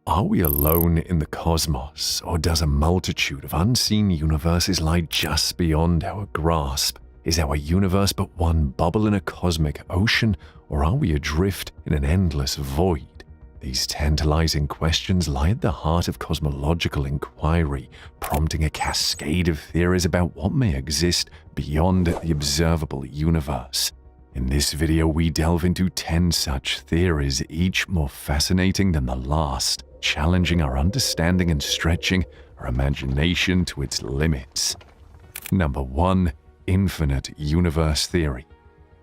Are we alone in the cosmos, or does a multitude of unseen universes lie just beyond our grasp? Is our universe but one bubble in a cosmic ocean, or are we adrift in an endless void? These tantalizing questions lie at the heart of cosmological inquiry, prompting a cascade of theories about what may exist beyond the observable universe. In this video, we delve into 10 such theories, each more fascinating than the last, challenging our understanding and stretching our imagination to its limits. Number 1. Infinite Universe Theory.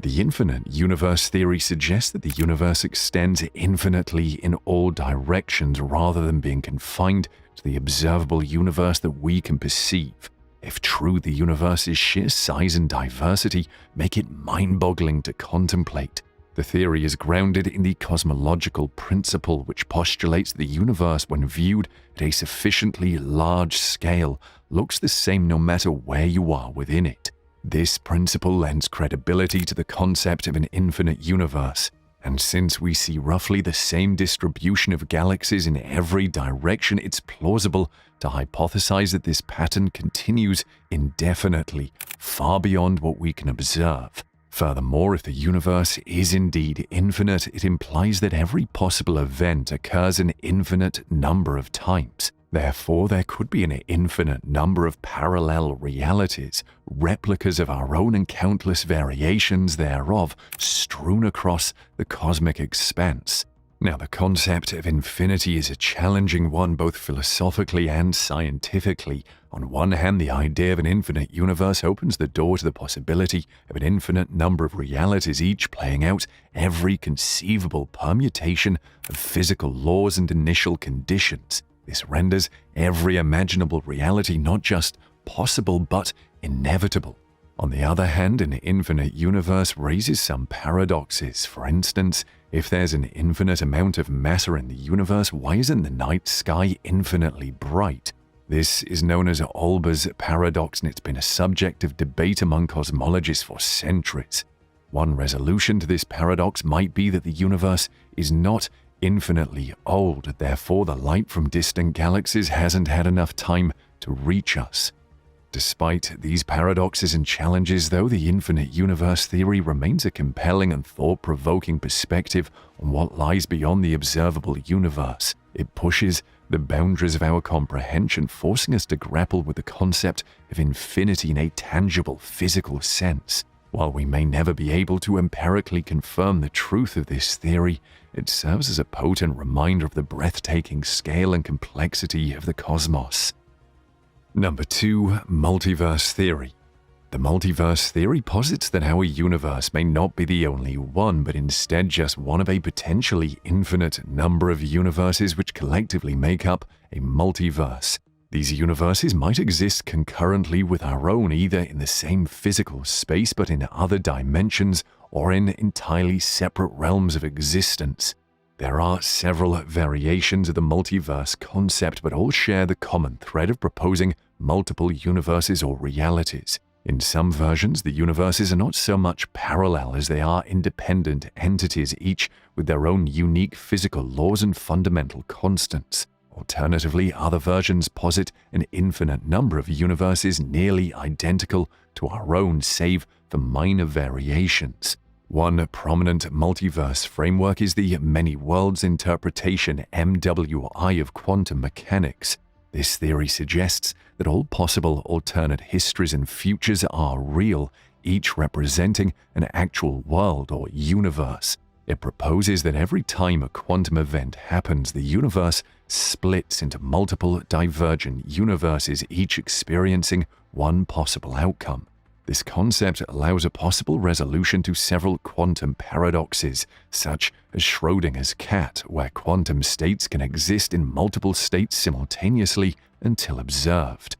The infinite universe theory suggests that the universe extends infinitely in all directions rather than being confined to the observable universe that we can perceive. If true, the universe's sheer size and diversity make it mind-boggling to contemplate. The theory is grounded in the cosmological principle which postulates the universe, when viewed at a sufficiently large scale, looks the same no matter where you are within it. This principle lends credibility to the concept of an infinite universe, and since we see roughly the same distribution of galaxies in every direction, it's plausible to hypothesize that this pattern continues indefinitely, far beyond what we can observe. Furthermore, if the universe is indeed infinite, it implies that every possible event occurs an infinite number of times. Therefore, there could be an infinite number of parallel realities, replicas of our own and countless variations thereof, strewn across the cosmic expanse. Now, the concept of infinity is a challenging one both philosophically and scientifically. On one hand, the idea of an infinite universe opens the door to the possibility of an infinite number of realities, each playing out every conceivable permutation of physical laws and initial conditions. This renders every imaginable reality not just possible but inevitable. On the other hand, an infinite universe raises some paradoxes. For instance, if there's an infinite amount of matter in the universe, why isn't the night sky infinitely bright? This is known as Olber's paradox, and it's been a subject of debate among cosmologists for centuries. One resolution to this paradox might be that the universe is not infinitely old, therefore the light from distant galaxies hasn't had enough time to reach us. Despite these paradoxes and challenges, though, the infinite universe theory remains a compelling and thought-provoking perspective on what lies beyond the observable universe. It pushes the boundaries of our comprehension, forcing us to grapple with the concept of infinity in a tangible, physical sense. While we may never be able to empirically confirm the truth of this theory, it serves as a potent reminder of the breathtaking scale and complexity of the cosmos. Number 2. Multiverse Theory. The multiverse theory posits that our universe may not be the only one, but instead just one of a potentially infinite number of universes which collectively make up a multiverse. These universes might exist concurrently with our own, either in the same physical space but in other dimensions, or in entirely separate realms of existence. There are several variations of the multiverse concept, but all share the common thread of proposing multiple universes or realities. In some versions, the universes are not so much parallel as they are independent entities, each with their own unique physical laws and fundamental constants. Alternatively, other versions posit an infinite number of universes nearly identical to our own, save for minor variations. One prominent multiverse framework is the many worlds interpretation (MWI) of quantum mechanics. This theory suggests that all possible alternate histories and futures are real, each representing an actual world or universe. It proposes that every time a quantum event happens, the universe splits into multiple divergent universes, each experiencing one possible outcome. This concept allows a possible resolution to several quantum paradoxes, such as Schrödinger's cat, where quantum states can exist in multiple states simultaneously until observed.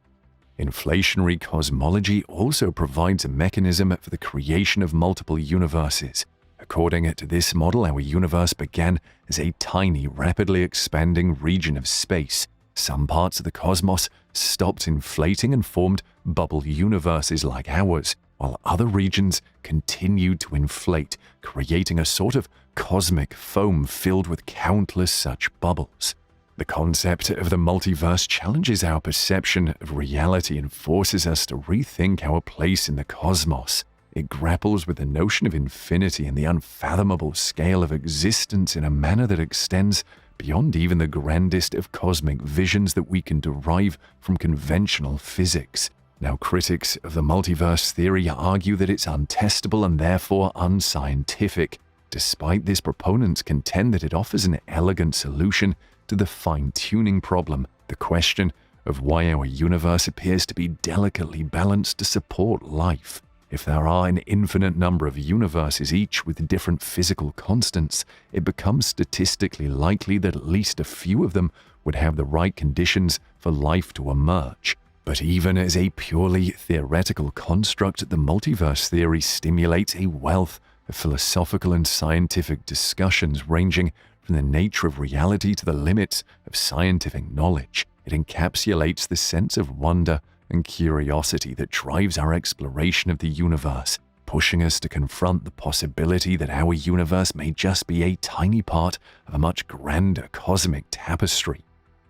Inflationary cosmology also provides a mechanism for the creation of multiple universes. According to this model, our universe began as a tiny, rapidly expanding region of space. Some parts of the cosmos stopped inflating and formed bubble universes like ours, while other regions continued to inflate, creating a sort of cosmic foam filled with countless such bubbles. The concept of the multiverse challenges our perception of reality and forces us to rethink our place in the cosmos. It grapples with the notion of infinity and the unfathomable scale of existence in a manner that extends beyond even the grandest of cosmic visions that we can derive from conventional physics. Now, critics of the multiverse theory argue that it's untestable and therefore unscientific. Despite this, proponents contend that it offers an elegant solution to the fine-tuning problem, the question of why our universe appears to be delicately balanced to support life. If there are an infinite number of universes, each with different physical constants, it becomes statistically likely that at least a few of them would have the right conditions for life to emerge. But even as a purely theoretical construct, the multiverse theory stimulates a wealth of philosophical and scientific discussions ranging from the nature of reality to the limits of scientific knowledge. It encapsulates the sense of wonder and curiosity that drives our exploration of the universe, pushing us to confront the possibility that our universe may just be a tiny part of a much grander cosmic tapestry.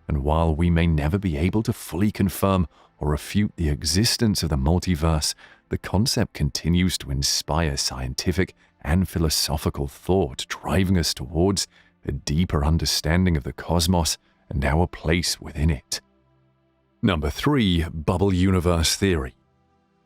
And while we may never be able to fully confirm or refute the existence of the multiverse, the concept continues to inspire scientific and philosophical thought, driving us towards a deeper understanding of the cosmos and our place within it. Number 3. Bubble universe theory.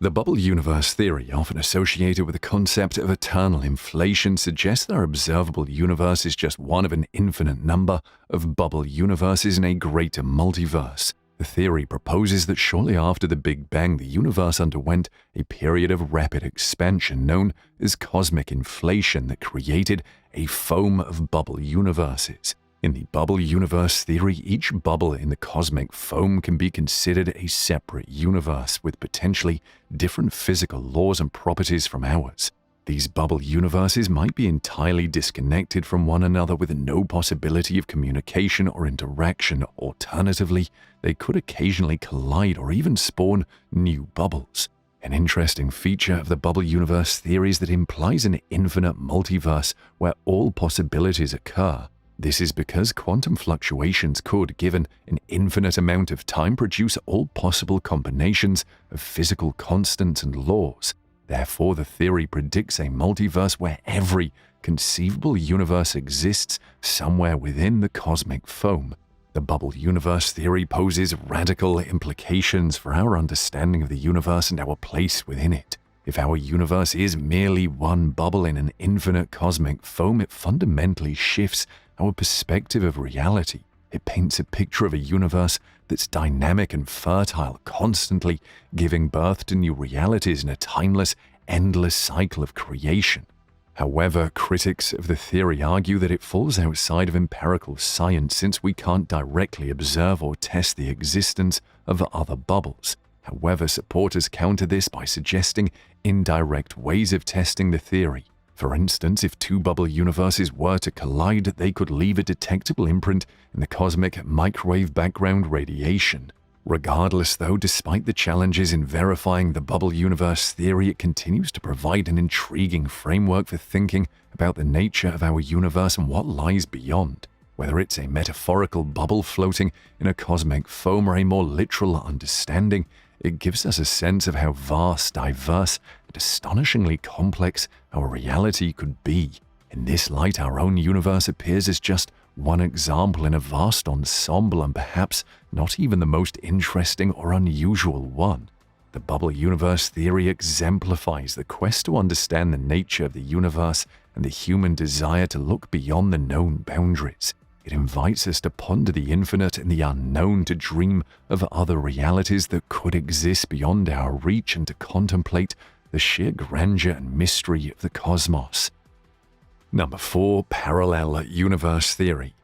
The bubble universe theory, often associated with the concept of eternal inflation, suggests that our observable universe is just one of an infinite number of bubble universes in a greater multiverse. The theory proposes that shortly after the Big Bang, the universe underwent a period of rapid expansion known as cosmic inflation that created a foam of bubble universes. In the bubble universe theory, each bubble in the cosmic foam can be considered a separate universe with potentially different physical laws and properties from ours. These bubble universes might be entirely disconnected from one another with no possibility of communication or interaction. Alternatively, they could occasionally collide or even spawn new bubbles. An interesting feature of the bubble universe theory is that it implies an infinite multiverse where all possibilities occur. This is because quantum fluctuations could, given an infinite amount of time, produce all possible combinations of physical constants and laws. Therefore, the theory predicts a multiverse where every conceivable universe exists somewhere within the cosmic foam. The bubble universe theory poses radical implications for our understanding of the universe and our place within it. If our universe is merely one bubble in an infinite cosmic foam, it fundamentally shifts our perspective of reality. It paints a picture of a universe that's dynamic and fertile, constantly giving birth to new realities in a timeless, endless cycle of creation. However, critics of the theory argue that it falls outside of empirical science since we can't directly observe or test the existence of other bubbles. However, supporters counter this by suggesting indirect ways of testing the theory. For instance, if two bubble universes were to collide, they could leave a detectable imprint in the cosmic microwave background radiation. Regardless, though, despite the challenges in verifying the bubble universe theory, it continues to provide an intriguing framework for thinking about the nature of our universe and what lies beyond. Whether it's a metaphorical bubble floating in a cosmic foam or a more literal understanding, it gives us a sense of how vast, diverse, and astonishingly complex our reality could be. In this light, our own universe appears as just one example in a vast ensemble and perhaps not even the most interesting or unusual one. The bubble universe theory exemplifies the quest to understand the nature of the universe and the human desire to look beyond the known boundaries. It invites us to ponder the infinite and the unknown, to dream of other realities that could exist beyond our reach, and to contemplate the sheer grandeur and mystery of the cosmos. Number 4. Parallel universe theory.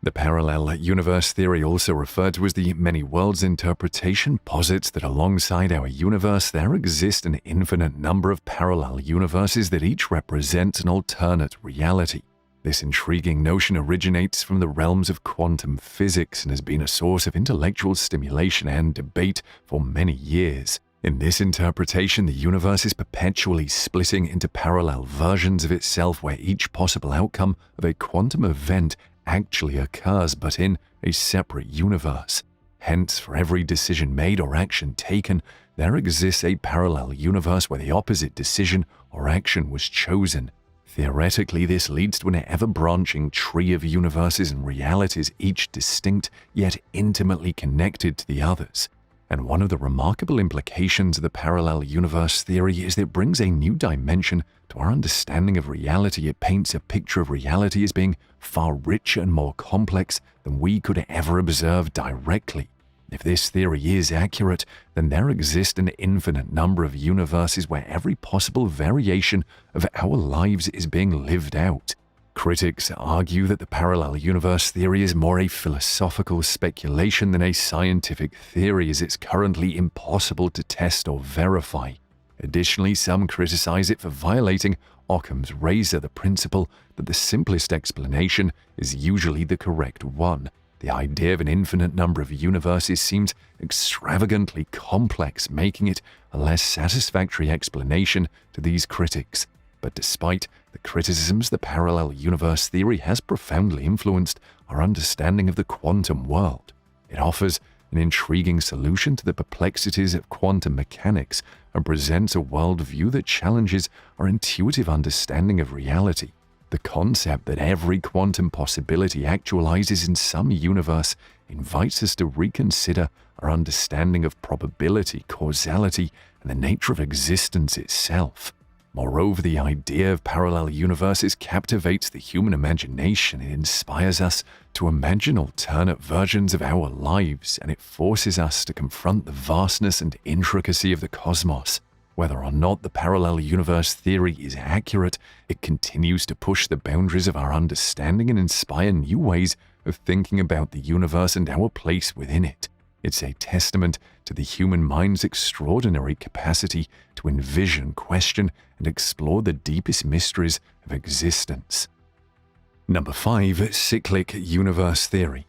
The parallel universe theory, also referred to as the many worlds interpretation, posits that alongside our universe there exist an infinite number of parallel universes that each represent an alternate reality. This intriguing notion originates from the realms of quantum physics and has been a source of intellectual stimulation and debate for many years. In this interpretation, the universe is perpetually splitting into parallel versions of itself where each possible outcome of a quantum event actually occurs but in a separate universe. Hence, for every decision made or action taken, there exists a parallel universe where the opposite decision or action was chosen. Theoretically, this leads to an ever-branching tree of universes and realities, each distinct yet intimately connected to the others. And one of the remarkable implications of the parallel universe theory is that it brings a new dimension to our understanding of reality. It paints a picture of reality as being far richer and more complex than we could ever observe directly. If this theory is accurate, then there exists an infinite number of universes where every possible variation of our lives is being lived out. Critics argue that the parallel universe theory is more a philosophical speculation than a scientific theory, as it's currently impossible to test or verify. Additionally, some criticize it for violating Occam's razor, the principle that the simplest explanation is usually the correct one. The idea of an infinite number of universes seems extravagantly complex, making it a less satisfactory explanation to these critics. But despite the criticisms, the parallel universe theory has profoundly influenced our understanding of the quantum world. It offers an intriguing solution to the perplexities of quantum mechanics and presents a worldview that challenges our intuitive understanding of reality. The concept that every quantum possibility actualizes in some universe invites us to reconsider our understanding of probability, causality, and the nature of existence itself. Moreover, the idea of parallel universes captivates the human imagination. It inspires us to imagine alternate versions of our lives, and it forces us to confront the vastness and intricacy of the cosmos. Whether or not the parallel universe theory is accurate, it continues to push the boundaries of our understanding and inspire new ways of thinking about the universe and our place within it. It's a testament to the human mind's extraordinary capacity to envision, question, and explore the deepest mysteries of existence. Number 5. Cyclic universe theory.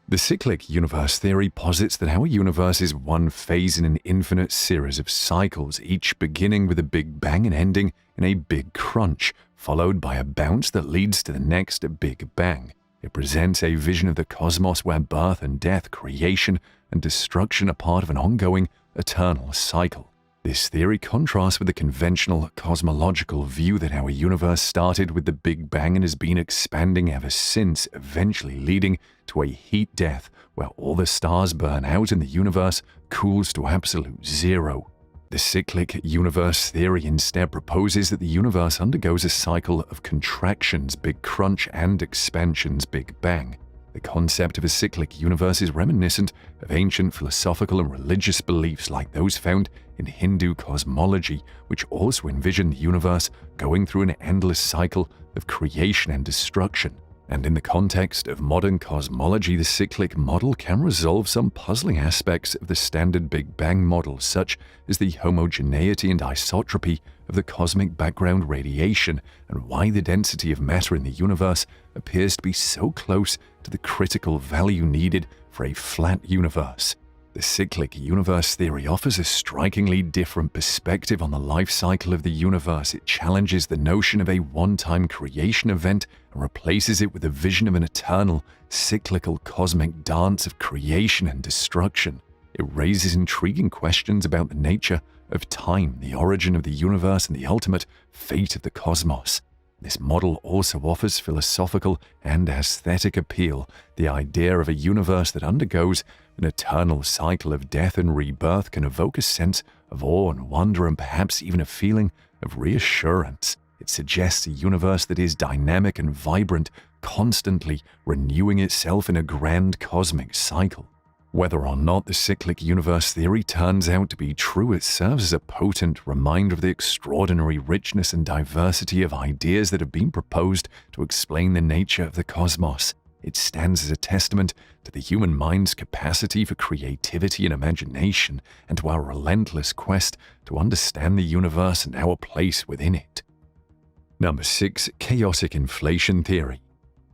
The cyclic universe theory posits that our universe is one phase in an infinite series of cycles, each beginning with a Big Bang and ending in a Big Crunch, followed by a bounce that leads to the next Big Bang. It presents a vision of the cosmos where birth and death, creation and destruction are part of an ongoing, eternal cycle. This theory contrasts with the conventional cosmological view that our universe started with the Big Bang and has been expanding ever since, eventually leading to a heat death where all the stars burn out and the universe cools to absolute zero. The cyclic universe theory instead proposes that the universe undergoes a cycle of contractions, Big Crunch, and expansions, Big Bang. The concept of a cyclic universe is reminiscent of ancient philosophical and religious beliefs like those found in Hindu cosmology, which also envision the universe going through an endless cycle of creation and destruction. And in the context of modern cosmology, the cyclic model can resolve some puzzling aspects of the standard Big Bang model, such as the homogeneity and isotropy of the cosmic background radiation, and why the density of matter in the universe appears to be so close to the critical value needed for a flat universe. The cyclic universe theory offers a strikingly different perspective on the life cycle of the universe. It challenges the notion of a one-time creation event and replaces it with a vision of an eternal, cyclical cosmic dance of creation and destruction. It raises intriguing questions about the nature of time, the origin of the universe, and the ultimate fate of the cosmos. This model also offers philosophical and aesthetic appeal. The idea of a universe that undergoes an eternal cycle of death and rebirth can evoke a sense of awe and wonder, and perhaps even a feeling of reassurance. It suggests a universe that is dynamic and vibrant, constantly renewing itself in a grand cosmic cycle. Whether or not the cyclic universe theory turns out to be true, it serves as a potent reminder of the extraordinary richness and diversity of ideas that have been proposed to explain the nature of the cosmos. It stands as a testament to the human mind's capacity for creativity and imagination, and to our relentless quest to understand the universe and our place within it. Number 6. Chaotic inflation theory.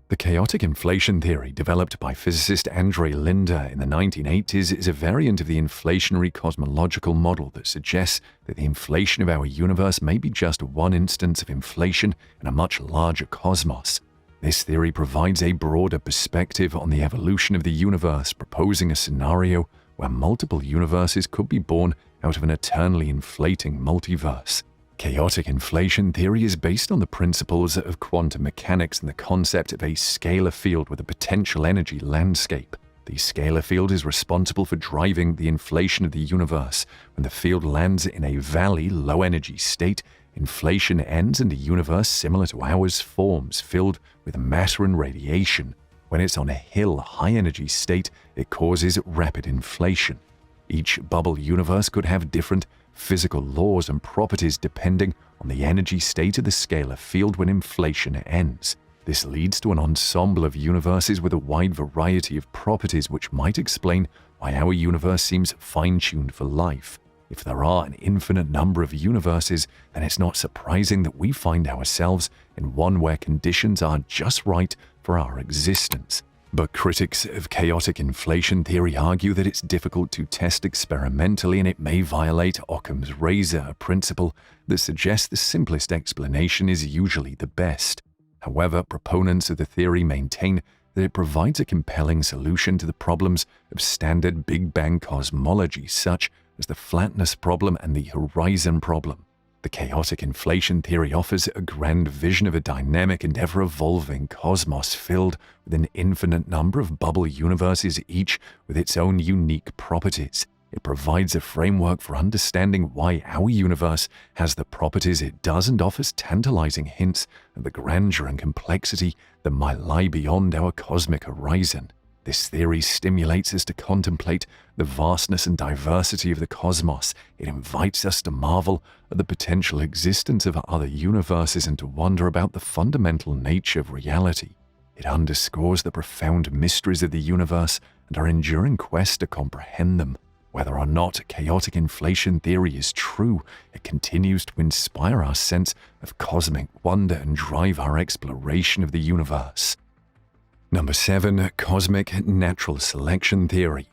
The chaotic inflation theory, developed by physicist Andre Linde in the 1980s, is a variant of the inflationary cosmological model that suggests that the inflation of our universe may be just one instance of inflation in a much larger cosmos. This theory provides a broader perspective on the evolution of the universe, proposing a scenario where multiple universes could be born out of an eternally inflating multiverse. Chaotic inflation theory is based on the principles of quantum mechanics and the concept of a scalar field with a potential energy landscape. The scalar field is responsible for driving the inflation of the universe. When the field lands in a valley, low-energy state, inflation ends and a universe similar to ours forms, filled with matter and radiation. When it's on a hill, high-energy state, it causes rapid inflation. Each bubble universe could have different physical laws and properties depending on the energy state of the scalar field when inflation ends. This leads to an ensemble of universes with a wide variety of properties which might explain why our universe seems fine-tuned for life. If there are an infinite number of universes, then it's not surprising that we find ourselves in one where conditions are just right for our existence. But critics of chaotic inflation theory argue that it's difficult to test experimentally and it may violate Occam's razor, a principle that suggests the simplest explanation is usually the best. However, proponents of the theory maintain that it provides a compelling solution to the problems of standard Big Bang cosmology, such as the flatness problem and the horizon problem. The chaotic inflation theory offers a grand vision of a dynamic and ever-evolving cosmos filled with an infinite number of bubble universes, each with its own unique properties. It provides a framework for understanding why our universe has the properties it does and offers tantalizing hints at the grandeur and complexity that might lie beyond our cosmic horizon. This theory stimulates us to contemplate the vastness and diversity of the cosmos. It invites us to marvel at the potential existence of other universes and to wonder about the fundamental nature of reality. It underscores the profound mysteries of the universe and our enduring quest to comprehend them. Whether or not chaotic inflation theory is true, it continues to inspire our sense of cosmic wonder and drive our exploration of the universe. Number 7. Cosmic natural selection theory.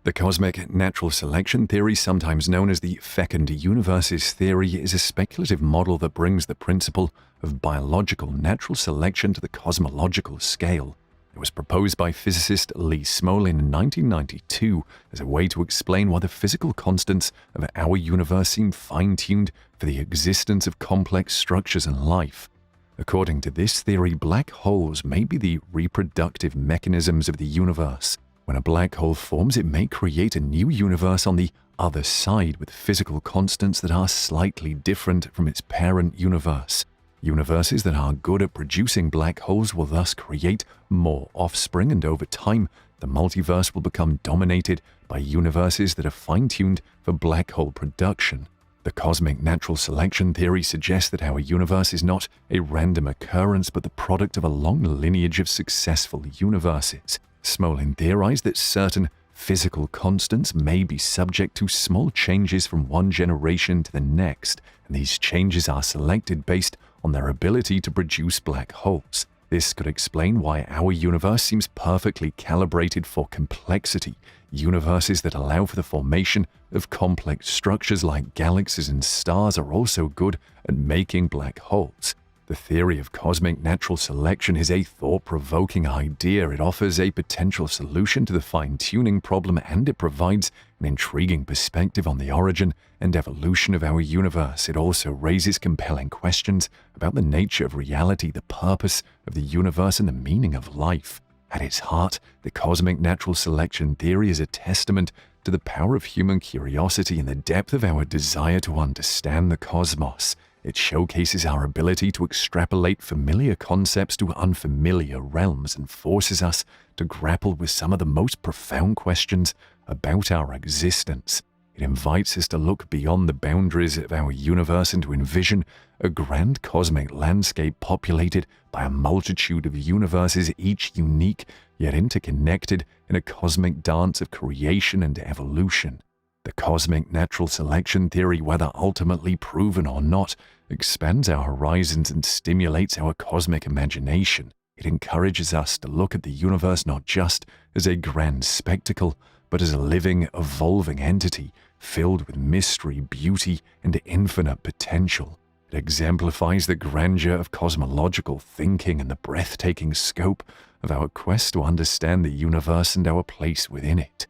The cosmic natural selection theory, sometimes known as the fecund universes theory, is a speculative model that brings the principle of biological natural selection to the cosmological scale. It was proposed by physicist Lee Smolin in 1992 as a way to explain why the physical constants of our universe seem fine-tuned for the existence of complex structures and life. According to this theory, black holes may be the reproductive mechanisms of the universe. When a black hole forms, it may create a new universe on the other side with physical constants that are slightly different from its parent universe. Universes that are good at producing black holes will thus create more offspring, and over time, the multiverse will become dominated by universes that are fine-tuned for black hole production. The cosmic natural selection theory suggests that our universe is not a random occurrence but the product of a long lineage of successful universes. Smolin theorized that certain physical constants may be subject to small changes from one generation to the next, and these changes are selected based on their ability to produce black holes. This could explain why our universe seems perfectly calibrated for complexity. Universes that allow for the formation of complex structures like galaxies and stars are also good at making black holes. The theory of cosmic natural selection is a thought-provoking idea. It offers a potential solution to the fine-tuning problem, and it provides an intriguing perspective on the origin and evolution of our universe. It also raises compelling questions about the nature of reality, the purpose of the universe, and the meaning of life. At its heart, the cosmic natural selection theory is a testament to the power of human curiosity and the depth of our desire to understand the cosmos. It showcases our ability to extrapolate familiar concepts to unfamiliar realms and forces us to grapple with some of the most profound questions about our existence. It invites us to look beyond the boundaries of our universe and to envision a grand cosmic landscape populated by a multitude of universes, each unique yet interconnected in a cosmic dance of creation and evolution. The cosmic natural selection theory, whether ultimately proven or not, expands our horizons and stimulates our cosmic imagination. It encourages us to look at the universe not just as a grand spectacle, but as a living, evolving entity filled with mystery, beauty, and infinite potential. It It exemplifies the grandeur of cosmological thinking and the breathtaking scope of our quest to understand the universe and our place within it.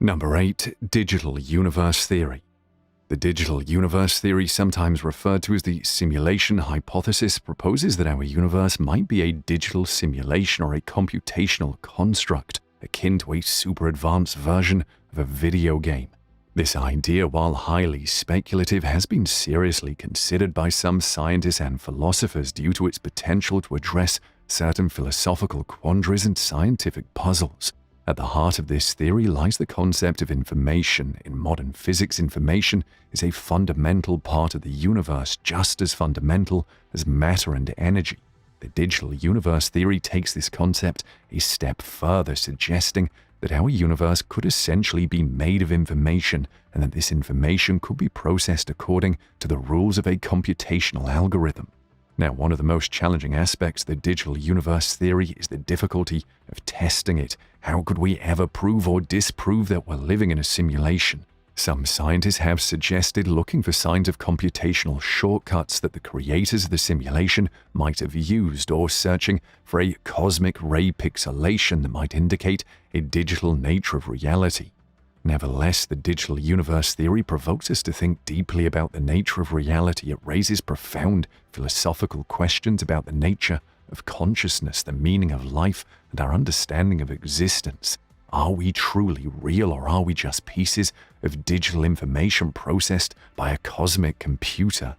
Number 8. Digital universe theory. The digital universe theory, sometimes referred to as the simulation hypothesis, proposes that our universe might be a digital simulation or a computational construct akin to a super advanced version of a video game. This idea, while highly speculative, has been seriously considered by some scientists and philosophers due to its potential to address certain philosophical quandaries and scientific puzzles. At the heart of this theory lies the concept of information. In modern physics, information is a fundamental part of the universe, just as fundamental as matter and energy. The digital universe theory takes this concept a step further, suggesting that our universe could essentially be made of information and that this information could be processed according to the rules of a computational algorithm. Now, one of the most challenging aspects of the digital universe theory is the difficulty of testing it. How could we ever prove or disprove that we're living in a simulation? Some scientists have suggested looking for signs of computational shortcuts that the creators of the simulation might have used, or searching for a cosmic ray pixelation that might indicate a digital nature of reality. Nevertheless, the digital universe theory provokes us to think deeply about the nature of reality. It raises profound philosophical questions about the nature of consciousness, the meaning of life, and our understanding of existence. Are we truly real, or are we just pieces of digital information processed by a cosmic computer?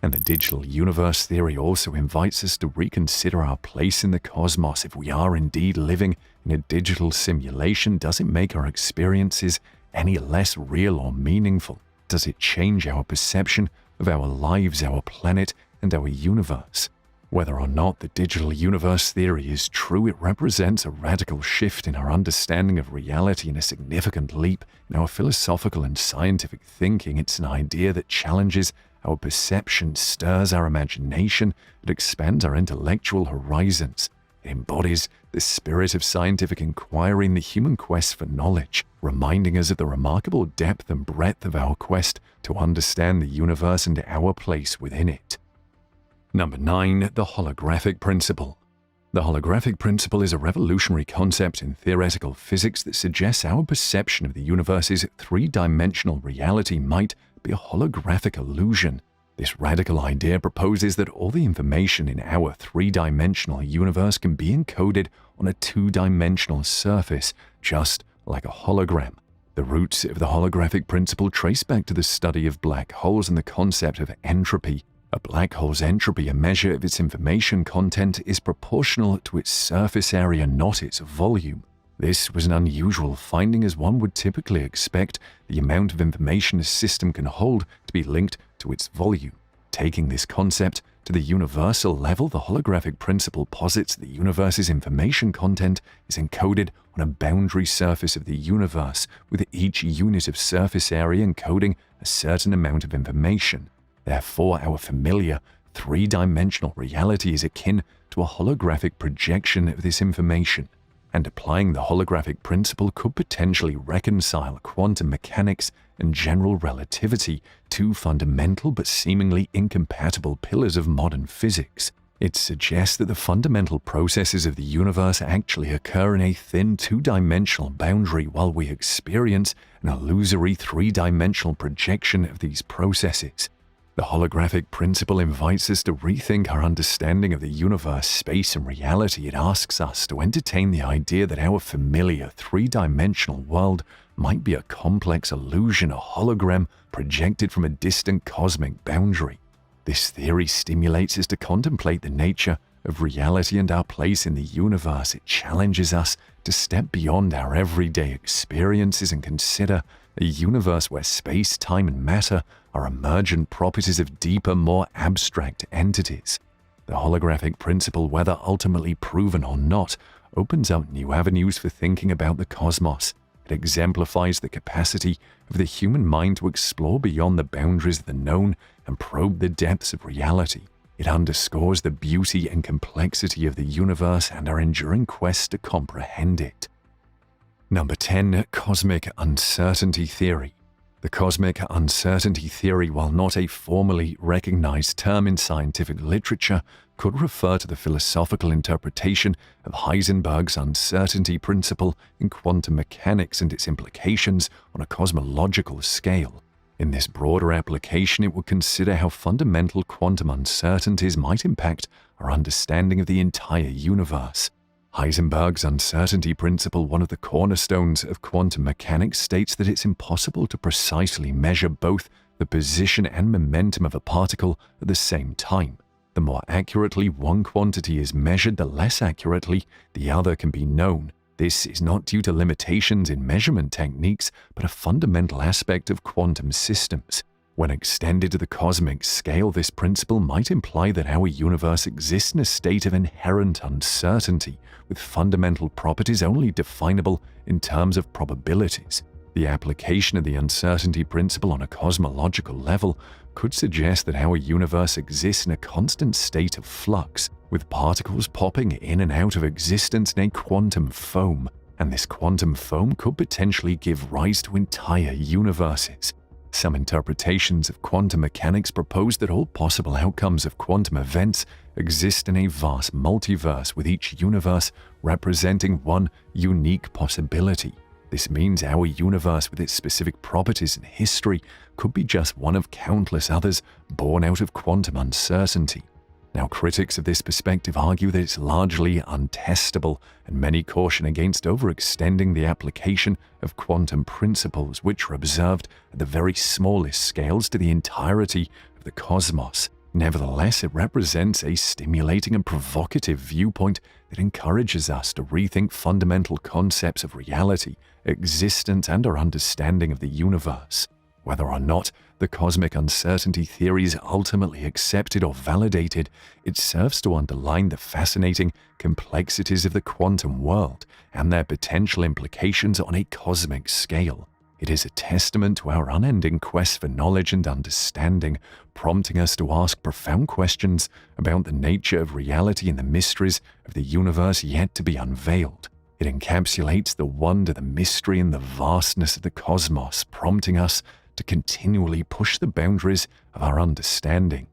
And the digital universe theory also invites us to reconsider our place in the cosmos. If we are indeed living in a digital simulation, does it make our experiences any less real or meaningful? Does it change our perception of our lives, our planet, and our universe? Whether or not the digital universe theory is true, it represents a radical shift in our understanding of reality and a significant leap in our philosophical and scientific thinking. It's an idea that challenges our perception, stirs our imagination, and expands our intellectual horizons. It embodies the spirit of scientific inquiry and the human quest for knowledge, reminding us of the remarkable depth and breadth of our quest to understand the universe and our place within it. Number 9. The holographic principle. The holographic principle is a revolutionary concept in theoretical physics that suggests our perception of the universe's three-dimensional reality might be a holographic illusion. This radical idea proposes that all the information in our three-dimensional universe can be encoded on a two-dimensional surface, just like a hologram. The roots of the holographic principle trace back to the study of black holes and the concept of entropy. A black hole's entropy, a measure of its information content, is proportional to its surface area, not its volume. This was an unusual finding, as one would typically expect the amount of information a system can hold to be linked to its volume. Taking this concept to the universal level, the holographic principle posits the universe's information content is encoded on a boundary surface of the universe, with each unit of surface area encoding a certain amount of information. Therefore, our familiar three-dimensional reality is akin to a holographic projection of this information, and applying the holographic principle could potentially reconcile quantum mechanics and general relativity, two fundamental but seemingly incompatible pillars of modern physics. It suggests that the fundamental processes of the universe actually occur in a thin two-dimensional boundary, while we experience an illusory three-dimensional projection of these processes. The holographic principle invites us to rethink our understanding of the universe, space, and reality. It asks us to entertain the idea that our familiar three-dimensional world might be a complex illusion, a hologram projected from a distant cosmic boundary. This theory stimulates us to contemplate the nature of reality and our place in the universe. It challenges us to step beyond our everyday experiences and consider a universe where space, time, and matter are emergent properties of deeper, more abstract entities. The holographic principle, whether ultimately proven or not, opens up new avenues for thinking about the cosmos. It exemplifies the capacity of the human mind to explore beyond the boundaries of the known and probe the depths of reality. It underscores the beauty and complexity of the universe and our enduring quest to comprehend it. Number 10. Cosmic uncertainty theory. The cosmic uncertainty theory, while not a formally recognized term in scientific literature, could refer to the philosophical interpretation of Heisenberg's uncertainty principle in quantum mechanics and its implications on a cosmological scale. In this broader application, it would consider how fundamental quantum uncertainties might impact our understanding of the entire universe. Heisenberg's uncertainty principle, one of the cornerstones of quantum mechanics, states that it's impossible to precisely measure both the position and momentum of a particle at the same time. The more accurately one quantity is measured, the less accurately the other can be known. This is not due to limitations in measurement techniques, but a fundamental aspect of quantum systems. When extended to the cosmic scale, this principle might imply that our universe exists in a state of inherent uncertainty, with fundamental properties only definable in terms of probabilities. The application of the uncertainty principle on a cosmological level could suggest that our universe exists in a constant state of flux, with particles popping in and out of existence in a quantum foam, and this quantum foam could potentially give rise to entire universes. Some interpretations of quantum mechanics propose that all possible outcomes of quantum events exist in a vast multiverse, with each universe representing one unique possibility. This means our universe, with its specific properties and history, could be just one of countless others born out of quantum uncertainty. Now, critics of this perspective argue that it's largely untestable, and many caution against overextending the application of quantum principles, which are observed at the very smallest scales, to the entirety of the cosmos. Nevertheless, it represents a stimulating and provocative viewpoint that encourages us to rethink fundamental concepts of reality, existence, and our understanding of the universe. Whether or not the cosmic uncertainty theory is ultimately accepted or validated, it serves to underline the fascinating complexities of the quantum world and their potential implications on a cosmic scale. It is a testament to our unending quest for knowledge and understanding, prompting us to ask profound questions about the nature of reality and the mysteries of the universe yet to be unveiled. It encapsulates the wonder, the mystery, and the vastness of the cosmos, prompting us to continually push the boundaries of our understanding.